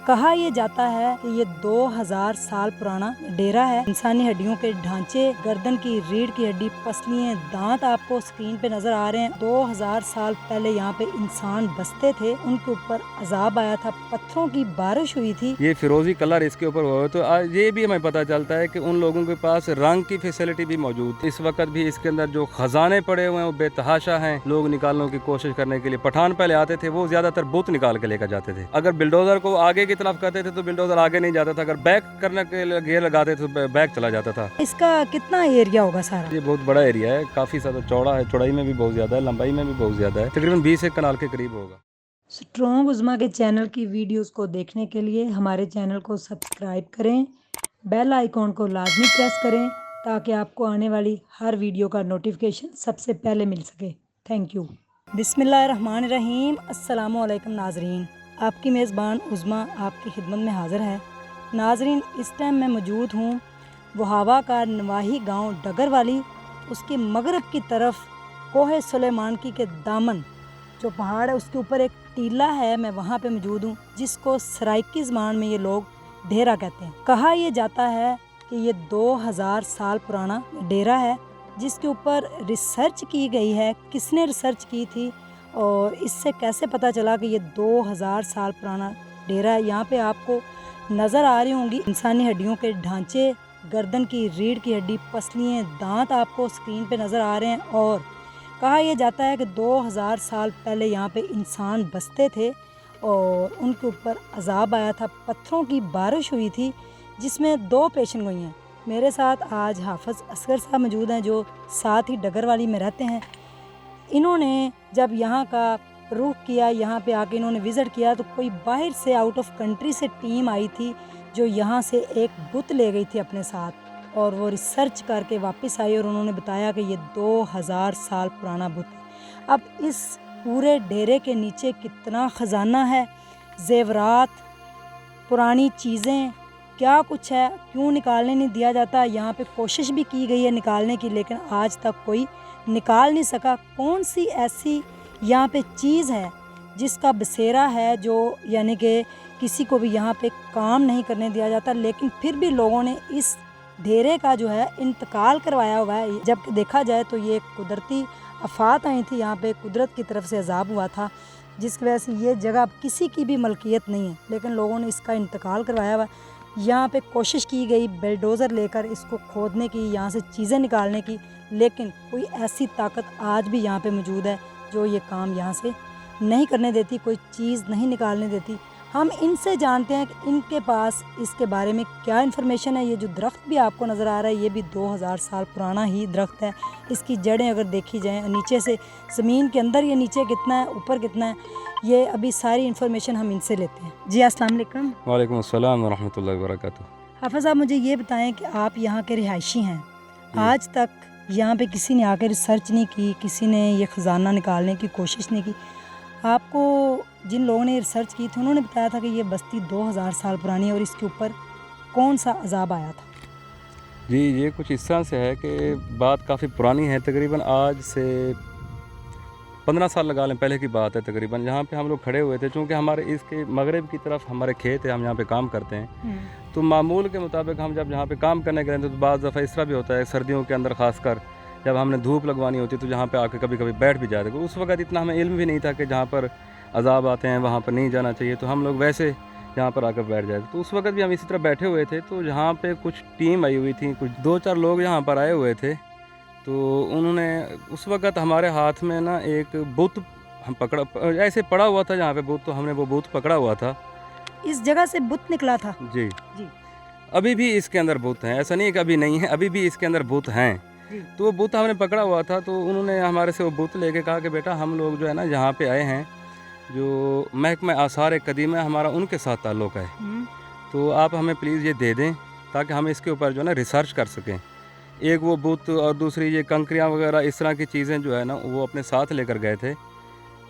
کہا یہ جاتا ہے کہ یہ 2000 سال پرانا ڈیرا ہے۔ انسانی ہڈیوں کے ڈھانچے، گردن کی ریڑھ کی ہڈی، پسلیاں، دانت آپ کو اسکرین پہ نظر آ رہے ہیں۔ 2000 سال پہلے یہاں پہ انسان بستے تھے، ان کے اوپر عذاب آیا تھا، پتھروں کی بارش ہوئی تھی۔ یہ فیروزی کلر اس کے اوپر ہوا ہے، تو یہ بھی ہمیں پتہ چلتا ہے کہ ان لوگوں کے پاس رنگ کی فیسلٹی بھی موجود ہے۔ اس وقت بھی اس کے اندر جو خزانے پڑے ہوئے ہیں وہ بے تحاشا ہیں۔ لوگ نکالنے کی کوشش کرنے کے لیے پٹھان پہلے آتے تھے، وہ زیادہ تر بت نکال کے لے کر جاتے تھے۔ اگر بلڈوزر کو آگے کی طرف کرتے تھے تو بلڈوزر آگے نہیں جاتا تھا، اگر بیک کرنے کے لیے گیئر لگاتے تھے تو بیک چلا جاتا تھا۔ اس کا کتنا ایریا ہوگا سارا؟ یہ بہت بڑا ایریا ہے، کافی زیادہ چوڑا ہے، چوڑائی میں بھی بہت زیادہ ہے، لمبائی میں بھی بہت زیادہ ہے، تقریباً 20 کنال کے قریب ہوگا۔ اسٹرانگ عظمیٰ کے چینل کی ویڈیوز کو دیکھنے کے لیے ہمارے چینل کو سبسکرائب کریں، بیل آئیکن کو لازمی پریس کریں تاکہ آپ کو آنے والی ہر ویڈیو کا نوٹیفیکیشن سب سے پہلے مل سکے۔ Thank you. بسم اللہ الرحمن الرحیم۔ السلام علیکم ناظرین، آپ کی میزبان عظمیٰ آپ کی خدمت میں حاضر ہے۔ ناظرین، اس ٹائم میں موجود ہوں وہاوا کا نواحی گاؤں ڈگر والی، اس کے مغرب کی طرف کوہ سلیمان کی کے دامن جو پہاڑ ہے اس کے اوپر ایک ٹیلہ ہے، میں وہاں پہ موجود ہوں، جس کو سرائکی زبان میں یہ لوگ ڈیرا کہتے ہیں۔ کہا یہ جاتا ہے کہ یہ 2000 سال پرانا ڈیرا ہے، جس کے اوپر ریسرچ کی گئی ہے۔ کس نے ریسرچ کی تھی اور اس سے کیسے پتہ چلا کہ یہ 2000 سال پرانا ڈیرا ہے؟ یہاں پہ آپ کو نظر آ رہی ہوں گی انسانی ہڈیوں کے ڈھانچے، گردن کی ریڑھ کی ہڈی، پسلیاں، دانت آپ کو اسکرین پہ نظر آ رہے ہیں۔ اور کہا یہ جاتا ہے کہ 2000 سال پہلے یہاں پہ انسان بستے تھے اور ان کے اوپر عذاب آیا تھا، پتھروں کی بارش ہوئی تھی، جس میں 2 پیشن گوئی ہیں۔ میرے ساتھ آج حافظ اصغر صاحب موجود ہیں جو ساتھ ہی ڈگر والی میں رہتے ہیں۔ انہوں نے جب یہاں کا رخ کیا، یہاں پہ آ کے انہوں نے وزٹ کیا، تو کوئی باہر سے آؤٹ آف کنٹری سے ٹیم آئی تھی جو یہاں سے ایک بت لے گئی تھی اپنے ساتھ، اور وہ ریسرچ کر کے واپس آئی اور انہوں نے بتایا کہ یہ 2000 سال پرانا بت ہے۔ اب اس پورے ڈیرے کے نیچے کتنا خزانہ ہے، زیورات، پرانی چیزیں، کیا کچھ ہے، کیوں نکالنے نہیں دیا جاتا؟ یہاں پہ کوشش بھی کی گئی ہے نکالنے کی، لیکن آج تک کوئی نکال نہیں سکا۔ کون سی ایسی یہاں پہ چیز ہے جس کا بسیرا ہے، جو یعنی کہ کسی کو بھی یہاں پہ کام نہیں کرنے دیا جاتا، لیکن پھر بھی لوگوں نے اس ڈیرے کا جو ہے انتقال کروایا ہوا ہے۔ جب دیکھا جائے تو یہ قدرتی آفات آئی تھی، یہاں پہ قدرت کی طرف سے عذاب ہوا تھا، جس کی وجہ سے یہ جگہ کسی کی بھی ملکیت نہیں ہے، لیکن لوگوں نے اس کا انتقال کروایا ہوا ہے۔ یہاں پہ کوشش کی گئی بلڈوزر لے کر اس کو کھودنے کی، یہاں سے چیزیں نکالنے کی، لیکن کوئی ایسی طاقت آج بھی یہاں پہ موجود ہے جو یہ کام یہاں سے نہیں کرنے دیتی، کوئی چیز نہیں نکالنے دیتی۔ ہم ان سے جانتے ہیں کہ ان کے پاس اس کے بارے میں کیا انفارمیشن ہے۔ یہ جو درخت بھی آپ کو نظر آ رہا ہے یہ بھی 2000 سال پرانا ہی درخت ہے۔ اس کی جڑیں اگر دیکھی جائیں، نیچے سے زمین کے اندر یہ نیچے کتنا ہے، اوپر کتنا ہے، یہ ابھی ساری انفارمیشن ہم ان سے لیتے ہیں۔ جی السلام علیکم۔ وعلیکم السلام ورحمۃ اللہ وبرکاتہ۔ حافظ صاحب، مجھے یہ بتائیں کہ آپ یہاں کے رہائشی ہیں، آج تک یہاں پہ کسی نے آ کے ریسرچ نہیں کی، کسی نے یہ خزانہ نکالنے کی کوشش نہیں کی؟ آپ کو جن لوگوں نے ریسرچ کی تھی انہوں نے بتایا تھا کہ یہ بستی 2000 سال پرانی ہے اور اس کے اوپر کون سا عذاب آیا تھا؟ جی، یہ کچھ اس طرح سے ہے کہ بات کافی پرانی ہے، تقریباً آج سے 15 سال لگا لیں پہلے کی بات ہے تقریباً، جہاں پہ ہم لوگ کھڑے ہوئے تھے، چونکہ ہمارے اس کے مغرب کی طرف ہمارے کھیت ہے، ہم یہاں پہ کام کرتے ہیں، تو معمول کے مطابق ہم جب یہاں پہ کام کرنے کے رہتے تو بعض دفعہ اس طرح بھی ہوتا ہے سردیوں کے اندر، خاص کر جب ہم نے دھوپ لگوانی ہوتی تو جہاں پہ آ کے کبھی کبھی بیٹھ بھی جاتے، اس وقت اتنا ہمیں علم بھی نہیں تھا کہ جہاں پر عذاب آتے ہیں وہاں پر نہیں جانا چاہیے، تو ہم لوگ ویسے یہاں پر آ کر بیٹھ جاتے، تو اس وقت بھی ہم اسی طرح بیٹھے ہوئے تھے، تو یہاں پہ کچھ ٹیم آئی ہوئی تھی، کچھ 2-4 لوگ یہاں پر آئے ہوئے تھے، تو انہوں نے اس وقت ہمارے ہاتھ میں نا ایک بت ہم پکڑا، ایسے پڑا ہوا تھا جہاں پہ بت، تو ہم نے وہ بت پکڑا ہوا تھا۔ اس جگہ سے بت نکلا تھا؟ جی جی۔ ابھی بھی اس کے اندر بت ہیں، ایسا نہیں ہے کہ ابھی نہیں ہے، ابھی بھی اس کے اندر بت ہیں۔ تو وہ بت ہم نے پکڑا ہوا تھا، تو انہوں نے ہمارے سے وہ بت لے کے کہا کہ بیٹا ہم لوگ جو ہے نا یہاں پہ آئے ہیں، جو محکمہ آثار قدیمہ ہمارا ان کے ساتھ تعلق ہے، تو آپ ہمیں پلیز یہ دے دیں تاکہ ہم اس کے اوپر جو ہے نا ریسرچ کر سکیں۔ ایک وہ بت اور دوسری یہ کنکریاں وغیرہ اس طرح کی چیزیں جو ہے نا وہ اپنے ساتھ لے کر گئے تھے۔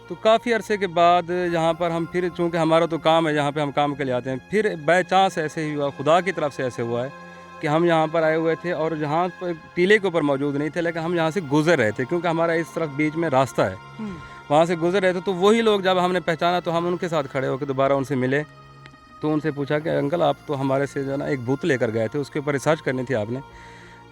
تو کافی عرصے کے بعد یہاں پر ہم پھر، چونکہ ہمارا تو کام ہے یہاں پہ ہم کام کے لیے آتے ہیں، پھر بائی چانس ایسے ہی ہوا، خدا کی طرف سے ایسے ہوا ہے کہ ہم یہاں پر آئے ہوئے تھے اور یہاں پر ٹیلے کے اوپر موجود نہیں تھے، لیکن ہم یہاں سے گزر رہے تھے، کیونکہ ہمارا اس طرف بیچ میں راستہ ہے، وہاں سے گزر رہے تھے، تو وہی لوگ جب ہم نے پہچانا تو ہم ان کے ساتھ کھڑے ہو کے دوبارہ ان سے ملے، تو ان سے پوچھا کہ انکل آپ تو ہمارے سے جو ہے نا ایک بت لے کر گئے تھے، اس کے اوپر ریسرچ کرنی تھی آپ نے.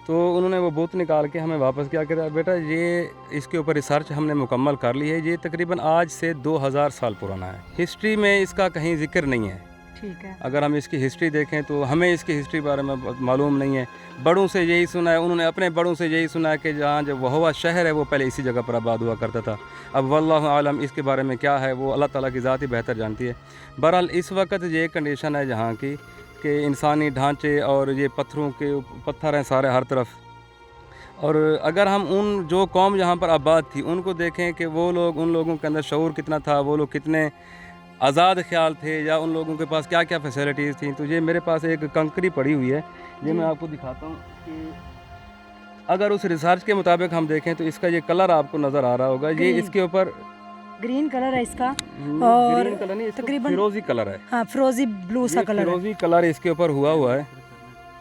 تو انہوں نے وہ بت نکال کے ہمیں واپس کیا کہ بیٹا یہ اس کے اوپر ریسرچ ہم نے مکمل کر لی ہے، یہ تقریباً آج سے 2000 سال پرانا ہے. ہسٹری میں اس کا کہیں ذکر نہیں ہے. ٹھیک ہے. اگر ہم اس کی ہسٹری دیکھیں تو ہمیں اس کی ہسٹری بارے میں معلوم نہیں ہے. بڑوں سے یہی سنا ہے، انہوں نے اپنے بڑوں سے یہی سنا ہے کہ جہاں جو وہوا شہر ہے وہ پہلے اسی جگہ پر آباد ہوا کرتا تھا. اب واللہ عالم اس کے بارے میں کیا ہے وہ اللہ تعالیٰ کی ذات ہی بہتر جانتی ہے. بہرحال اس وقت یہ کنڈیشن ہے جہاں کی کہ انسانی ڈھانچے اور یہ پتھر ہیں سارے ہر طرف. اور اگر ہم ان جو قوم جہاں پر آباد تھی ان کو دیکھیں کہ وہ لوگ، ان لوگوں کے اندر شعور کتنا تھا، وہ لوگ کتنے آزاد خیال تھے، یا ان لوگوں کے پاس کیا کیا فیسلٹیز تھیں. تو یہ میرے پاس ایک کنکری پڑی ہوئی ہے، یہ میں آپ کو دکھاتا ہوں کہ اگر اس ریسرچ کے مطابق ہم دیکھیں تو اس کا یہ کلر آپ کو نظر آ رہا ہوگا. یہ اس کے اوپر گرین کلر ہے اس کا، اور گرین کلر نہیں، تقریباً فیروزی کلر ہے. ہاں فیروزی بلو سا کلر ہے. فیروزی کلر اس کے اوپر ہوا ہے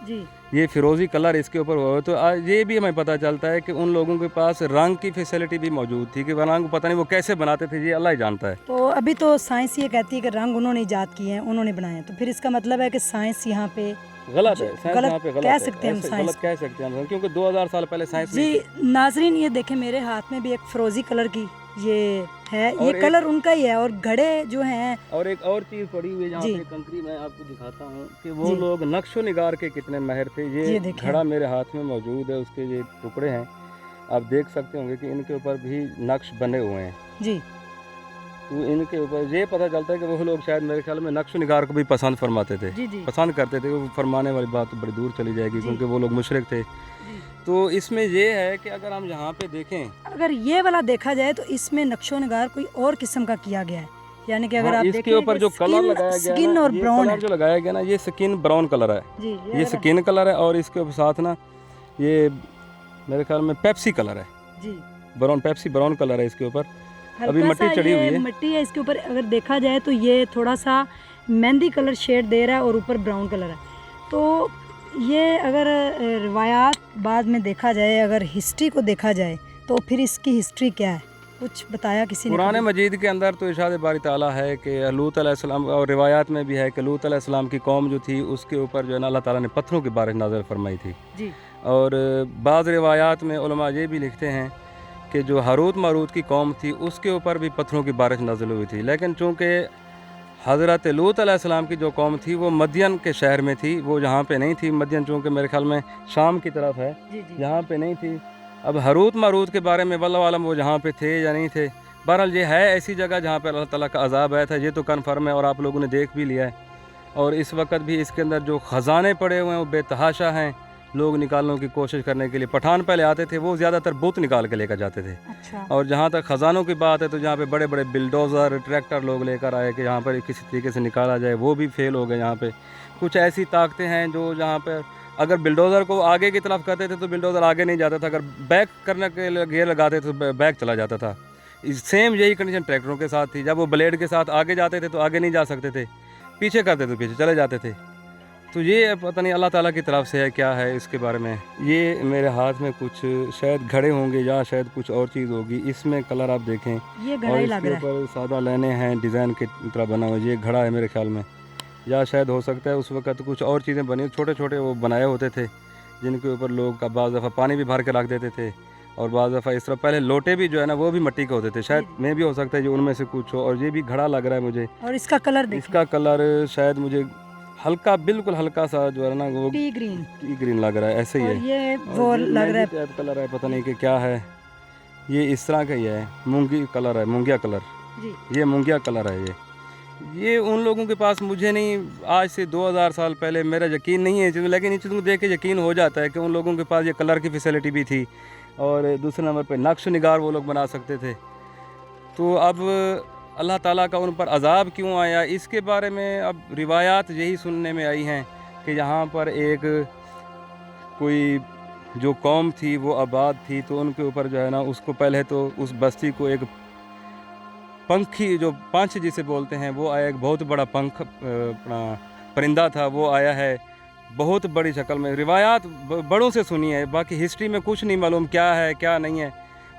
جی. یہ فیروزی کلر اس کے اوپر ہوا ہے. تو یہ بھی ہمیں پتہ چلتا ہے کہ ان لوگوں کے پاس رنگ کی فیسلٹی بھی موجود تھی، کہ رنگ پتہ نہیں وہ کیسے بناتے تھے، یہ اللہ ہی جانتا ہے. تو ابھی تو سائنس یہ کہتی ہے کہ رنگ انہوں نے ایجاد کیے ہیں، انہوں نے بنائے ہیں، تو پھر اس کا مطلب ہے کہ سائنس یہاں پہ غلط ہے. سائنس یہاں پہ غلط کہہ سکتے ہیں ہم سائنس غلط کہہ سکتے ہیں ہم، کیونکہ 2000 سال پہلے سائنس جی. ناظرین یہ دیکھیں میرے ہاتھ میں بھی ایک فیروزی کلر کی یہ ہے، یہ کلر ان کا ہی ہے. اور گھڑے جو ہیں، اور ایک اور چیز پڑی ہوئی ہے جہاں پہ کنکری میں آپ کو دکھاتا ہوں کہ وہ لوگ نقش و نگار کے کتنے ماہر تھے. یہ گھڑا میرے ہاتھ میں موجود ہے، اس کے یہ ٹکڑے ہیں، آپ دیکھ سکتے ہوں گے کہ ان کے اوپر بھی نقش بنے ہوئے ہیں. جی. تو ان کے اوپر یہ پتہ چلتا ہے کہ وہ لوگ شاید میرے خیال میں نقش و نگار کو بھی پسند فرماتے تھے، پسند کرتے تھے. وہ فرمانے والی بات تو بڑی دور چلی جائے گی کیونکہ وہ لوگ مشرک تھے. تو اس میں یہ ہے کہ اگر ہم یہاں پہ دیکھیں، اگر یہ والا دیکھا جائے تو اس میں نقش و نگار کوئی اور قسم کا کیا گیا ہے. یعنی کہ اگر آپ اس کے اوپر جو کلر لگایا گیا ہے نا، یہ کلر جو لگایا گیا نا، یہ سکن براؤن کلر ہے. یہ سکن کلر ہے، اور اس کے ساتھ نا یہ میرے خیال میں پیپسی کلر ہے. جی. پیپسی براؤن کلر ہے اس کے اوپر. ابھی مٹی چڑھی ہوئی ہے، مٹی ہے اس کے اوپر. اگر دیکھا جائے تو یہ تھوڑا سا مہندی کلر شیڈ دے رہا ہے اور اوپر براؤن کلر ہے. تو یہ اگر روایات بعد میں دیکھا جائے، اگر ہسٹری کو دیکھا جائے تو پھر اس کی ہسٹری کیا ہے؟ کچھ بتایا کسی نے؟ قرآن مجید کے اندر تو ارشاد باری تعالیٰ ہے کہ لوط علیہ السلام، اور روایات میں بھی ہے کہ لوط علیہ السلام کی قوم جو تھی اس کے اوپر جو ہے نا اللہ تعالیٰ نے پتھروں کی بارش نازل فرمائی تھی. جی. اور بعض روایات میں علماء یہ بھی لکھتے ہیں کہ جو ہاروت ماروت کی قوم تھی اس کے اوپر بھی پتھروں کی بارش نازل ہوئی تھی. لیکن چونکہ حضرت لوط علیہ السلام کی جو قوم تھی وہ مدین کے شہر میں تھی، وہ یہاں پہ نہیں تھی. مدین چونکہ میرے خیال میں شام کی طرف ہے، یہاں پہ نہیں تھی. اب ہاروت ماروت کے بارے میں واللہ عالم وہ جہاں پہ تھے یا نہیں تھے. بہرحال یہ ہے ایسی جگہ جہاں پہ اللہ تعالیٰ کا عذاب آیا تھا، یہ تو کنفرم ہے اور آپ لوگوں نے دیکھ بھی لیا ہے. اور اس وقت بھی اس کے اندر جو خزانے پڑے ہوئے ہیں وہ بے تحاشا ہیں. لوگ نکالنے کی کوشش کرنے کے لیے پٹھان پہلے آتے تھے، وہ زیادہ تر بت نکال کے لے کر جاتے تھے. اور جہاں تک خزانوں کی بات ہے تو جہاں پہ بڑے بڑے بلڈوزر ٹریکٹر لوگ لے کر آئے کہ یہاں پر کسی طریقے سے نکالا جائے، وہ بھی فیل ہو گئے. یہاں پہ کچھ ایسی طاقتیں ہیں جو جہاں پہ اگر بلڈوزر کو آگے کی طرف کرتے تھے تو بلڈوزر آگے نہیں جاتا تھا، اگر بیک کرنے کے لیے گیئر لگاتے تھے تو بیک چلا جاتا تھا. سیم یہی کنڈیشن ٹریکٹروں کے ساتھ تھی. جب وہ بلیڈ کے ساتھ آگے جاتے تھے تو آگے نہیں جا سکتے تھے، پیچھے کرتے تو پیچھے چلے جاتے تھے. تو یہ پتہ نہیں اللہ تعالیٰ کی طرف سے ہے کیا ہے اس کے بارے میں. یہ میرے ہاتھ میں کچھ شاید گھڑے ہوں گے یا شاید کچھ اور چیز ہوگی. اس میں کلر آپ دیکھیں، اور اس کے اوپر سادہ لینے ہیں ڈیزائن کی طرح بنا ہوا. یہ گھڑا ہے میرے خیال میں، یا شاید ہو سکتا ہے اس وقت کچھ اور چیزیں بنی، چھوٹے چھوٹے وہ بنائے ہوتے تھے جن کے اوپر لوگ کا بعض دفعہ پانی بھی بھر کے رکھ دیتے تھے. اور بعض دفعہ اس طرح پہلے لوٹے بھی جو ہے نا وہ بھی مٹی کے ہوتے تھے. شاید میں بھی ہو سکتا ہے جو ان میں سے کچھ ہو. اور یہ بھی گھڑا لگ رہا ہے مجھے. اور اس کا کلر دیکھیں، اس کا کلر شاید مجھے ہلکا، بالکل ہلکا سا جو ہے نا وہ ٹی گرین لگ رہا ہے. ایسے ہی ہے. یہ وہ لگ رہا ہے کلر ہے، پتہ نہیں کہ کیا ہے. یہ اس طرح کا ہی ہے، مونگی کلر ہے، مونگیا کلر. یہ مونگیا کلر ہے. یہ ان لوگوں کے پاس مجھے نہیں، آج سے 2000 سال پہلے میرا یقین نہیں ہے، لیکن ان چیزوں کو دیکھ کے یقین ہو جاتا ہے کہ ان لوگوں کے پاس یہ کلر کی فیسلٹی بھی تھی. اور دوسرے نمبر پہ نقش نگار وہ لوگ بنا سکتے تھے. تو اب اللہ تعالیٰ کا ان پر عذاب کیوں آیا اس کے بارے میں اب روایات یہی سننے میں آئی ہیں کہ یہاں پر ایک کوئی جو قوم تھی وہ آباد تھی، تو ان کے اوپر جو ہے نا اس کو پہلے تو اس بستی کو ایک پنکھی، جو پنچھ جسے بولتے ہیں، وہ آیا. ایک بہت بڑا پنکھ پرندہ تھا، وہ آیا ہے بہت بڑی شکل میں. روایات بڑوں سے سنی ہے، باقی ہسٹری میں کچھ نہیں معلوم کیا ہے کیا نہیں ہے.